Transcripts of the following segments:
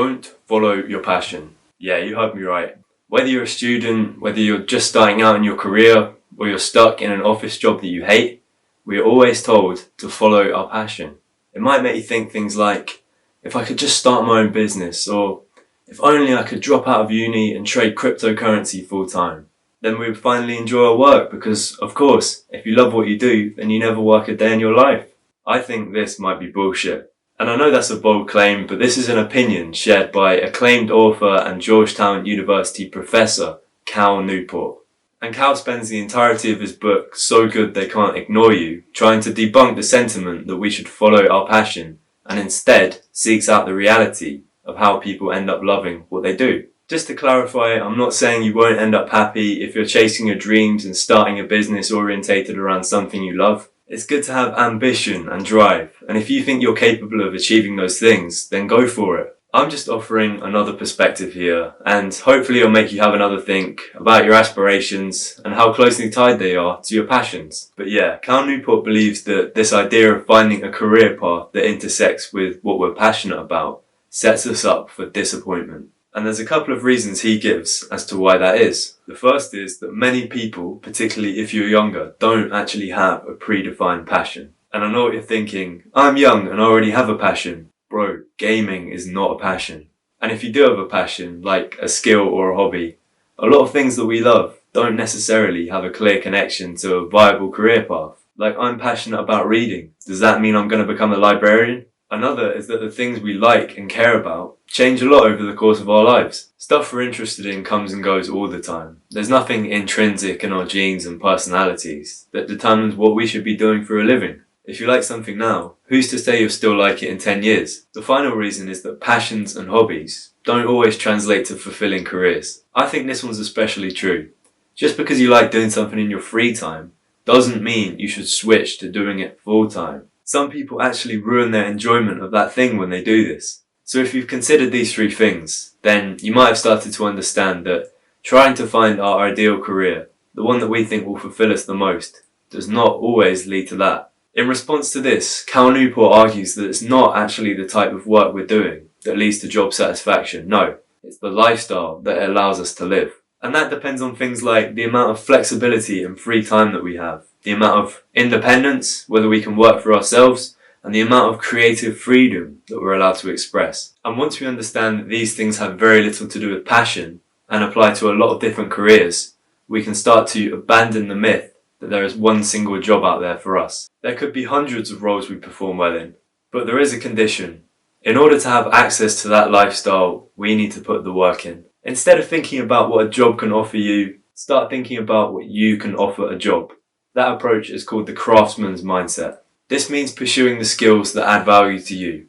Don't follow your passion. Yeah, you heard me right. Whether you're a student, whether you're just starting out in your career, or you're stuck in an office job that you hate, we are always told to follow our passion. It might make you think things like, if I could just start my own business, or if only I could drop out of uni and trade cryptocurrency full time, then we would finally enjoy our work because, of course, if you love what you do, then you never work a day in your life. I think this might be bullshit. And I know that's a bold claim, but this is an opinion shared by acclaimed author and Georgetown University professor, Cal Newport. And Cal spends the entirety of his book, So Good They Can't Ignore You, trying to debunk the sentiment that we should follow our passion, and instead seeks out the reality of how people end up loving what they do. Just to clarify, I'm not saying you won't end up happy if you're chasing your dreams and starting a business orientated around something you love. It's good to have ambition and drive, and if you think you're capable of achieving those things, then go for it. I'm just offering another perspective here, and hopefully it'll make you have another think about your aspirations and how closely tied they are to your passions. But yeah, Cal Newport believes that this idea of finding a career path that intersects with what we're passionate about sets us up for disappointment. And there's a couple of reasons he gives as to why that is. The first is that many people, particularly if you're younger, don't actually have a predefined passion. And I know what you're thinking, I'm young and I already have a passion. Bro, gaming is not a passion. And if you do have a passion, like a skill or a hobby, a lot of things that we love don't necessarily have a clear connection to a viable career path. Like, I'm passionate about reading. Does that mean I'm going to become a librarian? Another is that the things we like and care about change a lot over the course of our lives. Stuff we're interested in comes and goes all the time. There's nothing intrinsic in our genes and personalities that determines what we should be doing for a living. If you like something now, who's to say you'll still like it in 10 years? The final reason is that passions and hobbies don't always translate to fulfilling careers. I think this one's especially true. Just because you like doing something in your free time doesn't mean you should switch to doing it full time. Some people actually ruin their enjoyment of that thing when they do this. So if you've considered these three things, then you might have started to understand that trying to find our ideal career, the one that we think will fulfill us the most, does not always lead to that. In response to this, Cal Newport argues that it's not actually the type of work we're doing that leads to job satisfaction. No, it's the lifestyle that it allows us to live. And that depends on things like the amount of flexibility and free time that we have, the amount of independence, whether we can work for ourselves, and the amount of creative freedom that we're allowed to express. And once we understand that these things have very little to do with passion and apply to a lot of different careers, we can start to abandon the myth that there is one single job out there for us. There could be hundreds of roles we perform well in, but there is a condition. In order to have access to that lifestyle, we need to put the work in. Instead of thinking about what a job can offer you, start thinking about what you can offer a job. That approach is called the Craftsmans Mindset. This means pursuing the skills that add value to you.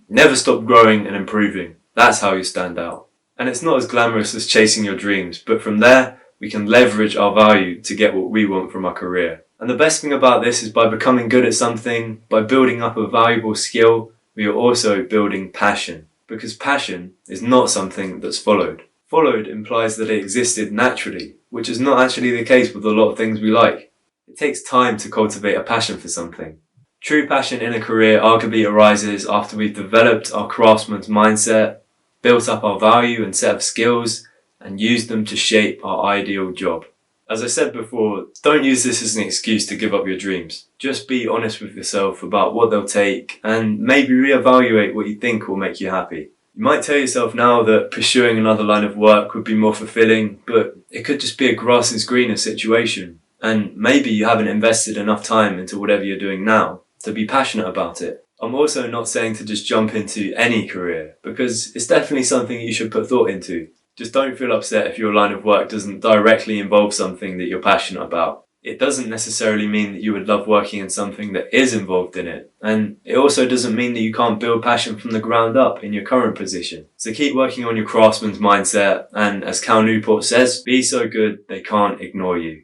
Never stop growing and improving. That's how you stand out. And it's not as glamorous as chasing your dreams, but from there, we can leverage our value to get what we want from our career. And the best thing about this is by becoming good at something, by building up a valuable skill, we are also building passion. Because passion is not something that's followed. Followed implies that it existed naturally, which is not actually the case with a lot of things we like. It takes time to cultivate a passion for something. True passion in a career arguably arises after we've developed our craftsman's mindset, built up our value and set of skills, and used them to shape our ideal job. As I said before, don't use this as an excuse to give up your dreams. Just be honest with yourself about what they'll take and maybe reevaluate what you think will make you happy. You might tell yourself now that pursuing another line of work would be more fulfilling, but it could just be a grass is greener situation. And maybe you haven't invested enough time into whatever you're doing now to be passionate about it. I'm also not saying to just jump into any career, because it's definitely something you should put thought into. Just don't feel upset if your line of work doesn't directly involve something that you're passionate about. It doesn't necessarily mean that you would love working in something that is involved in it. And it also doesn't mean that you can't build passion from the ground up in your current position. So keep working on your craftsman's mindset, and as Cal Newport says, be so good they can't ignore you.